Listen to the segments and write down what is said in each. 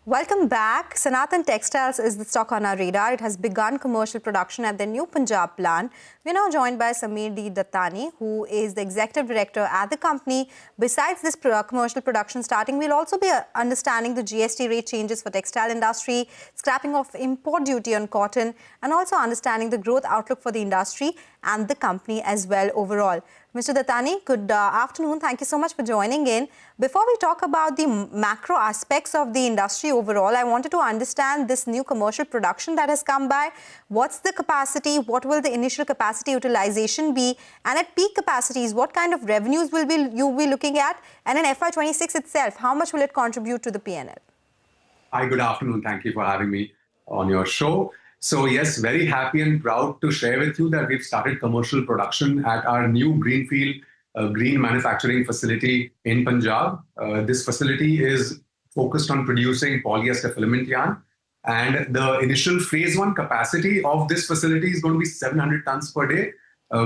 Welcome back. Sanathan Textiles is the stock on our radar. It has begun commercial production at the new Punjab plant. We're now joined by Sammir D Dattani, who is the executive director at the company. Besides this commercial production starting, we'll also be understanding the GST rate changes for textile industry, scrapping of import duty on cotton, and also understanding the growth outlook for the industry and the company as well overall. Mr. Dattani, good afternoon. Thank you so much for joining in. Before we talk about the macro aspects of the industry overall, I wanted to understand this new commercial production that has come by. What's the capacity? What will the initial capacity utilization be? And at peak capacities, what kind of revenues will you be looking at? And in FY26 itself, how much will it contribute to the P&L? Hi, good afternoon. Thank you for having me on your show. So yes, very happy and proud to share with you that we've started commercial production at our new greenfield green manufacturing facility in Punjab. This facility is focused on producing polyester filament yarn. And the initial phase one capacity of this facility is going to be 700 tons per day,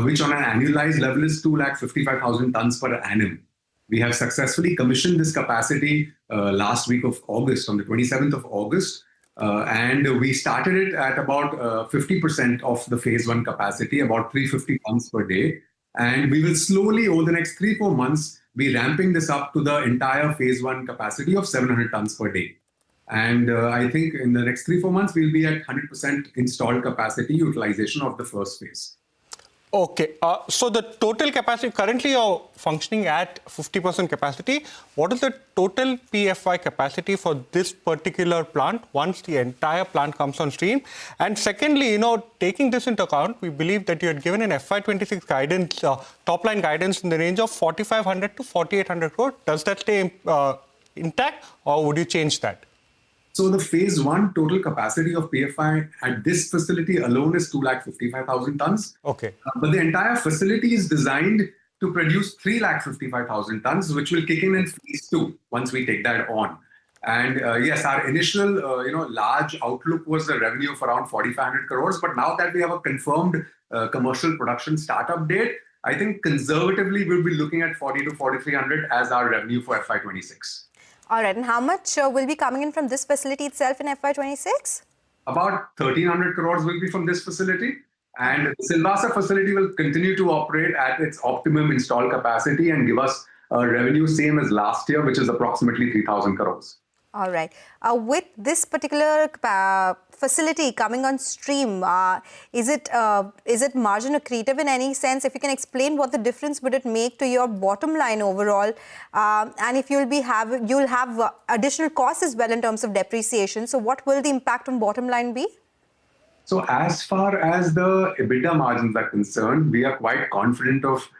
which on an annualized level is 255,000 tons per annum. We have successfully commissioned this capacity last week of August, on the 27th of August. And we started it at about 50% of the phase one capacity, about 350 tons per day. And we will slowly, over the next 3-4 months, be ramping this up to the entire phase one capacity of 700 tons per day. And I think in the next 3-4 months, we'll be at 100% installed capacity utilization of the first phase. Okay, so the total capacity, currently you're functioning at 50% capacity. What is the total PFY capacity for this particular plant once the entire plant comes on stream? And secondly, taking this into account, we believe that you had given an FY26 guidance, top line guidance in the range of 4,500 to 4,800 crore. Does that stay intact or would you change that? So the phase one total capacity of PFI at this facility alone is 255,000 tons. Okay. But the entire facility is designed to produce 355,000 tons, which will kick in phase two once we take that on. And yes, our initial large outlook was a revenue of around 4,500 crores. But now that we have a confirmed commercial production startup date, I think conservatively we'll be looking at 40 to 4,300 as our revenue for FY26. All right, and how much will be coming in from this facility itself in FY26? About 1,300 crores will be from this facility. And the Silvassa facility will continue to operate at its optimum installed capacity and give us a revenue same as last year, which is approximately 3,000 crores. All right. With this particular facility coming on stream, is it margin accretive in any sense? If you can explain what the difference would it make to your bottom line overall, and if you'll have additional costs as well in terms of depreciation. So what will the impact on bottom line be? So as far as the EBITDA margins are concerned, we are quite confident of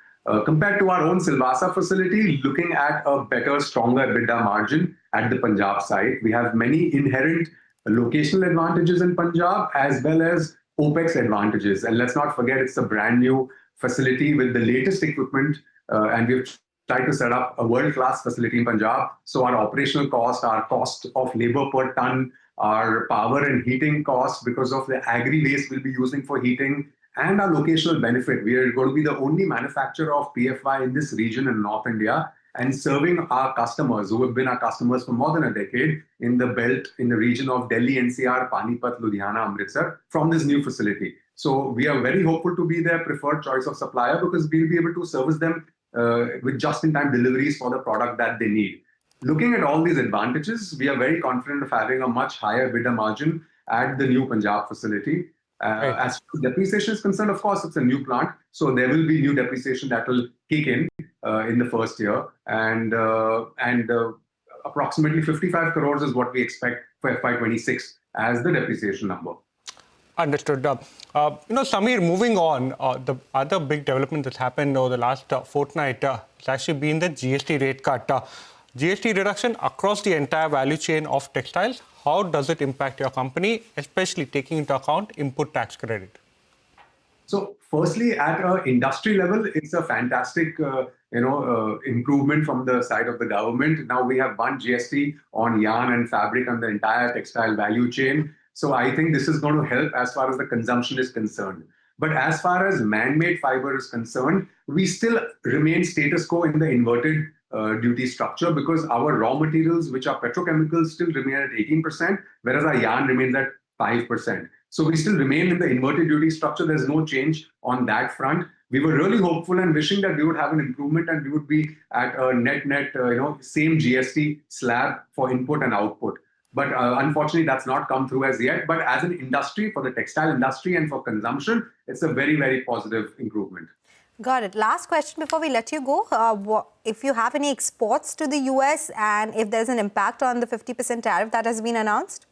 compared to our own Silvassa facility, looking at a better, stronger EBITDA margin at the Punjab site. We have many inherent locational advantages in Punjab as well as OPEX advantages. And let's not forget, it's a brand new facility with the latest equipment. And we've tried to set up a world-class facility in Punjab. So our operational cost, our cost of labor per ton, our power and heating costs because of the agri waste we'll be using for heating, and our locational benefit. We are going to be the only manufacturer of PFY in this region in North India and serving our customers who have been our customers for more than a decade in the belt, in the region of Delhi, NCR, Panipat, Ludhiana, Amritsar from this new facility. So we are very hopeful to be their preferred choice of supplier because we'll be able to service them with just-in-time deliveries for the product that they need. Looking at all these advantages, we are very confident of having a much higher EBITDA margin at the new Punjab facility. As far as depreciation is concerned, of course, it's a new plant. So there will be new depreciation that will kick in the first year. And approximately 55 crores is what we expect for FY26 as the depreciation number. Understood. Sammir, moving on, the other big development that's happened over the last fortnight has actually been the GST rate cut. GST reduction across the entire value chain of textiles. How does it impact your company, especially taking into account input tax credit? So firstly, at an industry level, it's a fantastic improvement from the side of the government. Now we have one GST on yarn and fabric on the entire textile value chain. So I think this is going to help as far as the consumption is concerned. But as far as man-made fiber is concerned, we still remain status quo in the inverted duty structure because our raw materials, which are petrochemicals, still remain at 18%, whereas our yarn remains at 5%. So we still remain in the inverted duty structure. There's no change on that front. We were really hopeful and wishing that we would have an improvement and we would be at a net, same GST slab for input and output. But unfortunately, that's not come through as yet. But as an industry, for the textile industry and for consumption, it's a very, very positive improvement. Got it. Last question before we let you go. If you have any exports to the US and if there's an impact on the 50% tariff that has been announced?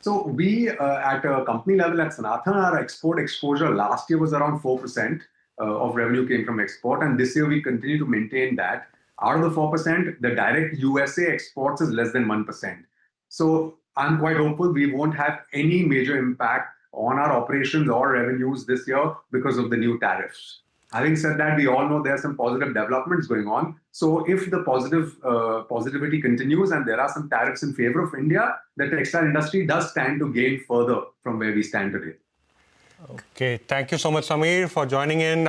So we, at a company level at Sanathan, our export exposure last year was around 4% of revenue came from export. And this year we continue to maintain that. Out of the 4%, the direct USA exports is less than 1%. So I'm quite hopeful we won't have any major impact on our operations or revenues this year because of the new tariffs. Having said that, we all know there are some positive developments going on. So if the positivity continues and there are some tariffs in favor of India, the textile industry does stand to gain further from where we stand today. Okay, thank you so much, Sammir, for joining in.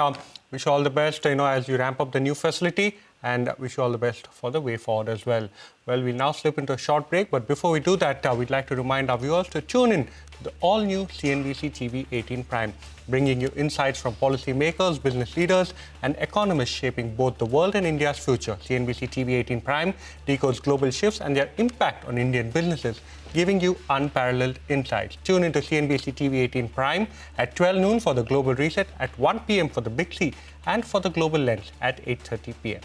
Wish you all the best, as you ramp up the new facility, and wish you all the best for the way forward as well. Well, we'll now slip into a short break, but before we do that, we'd like to remind our viewers to tune in to the all-new CNBC-TV18 Prime, bringing you insights from policymakers, business leaders, and economists shaping both the world and India's future. CNBC-TV18 Prime decodes global shifts and their impact on Indian businesses, giving you unparalleled insights. Tune into CNBC-TV18 Prime at 12 noon for the Global Reset, at 1 p.m. for the Big C, and for the Global Lens at 8:30 p.m.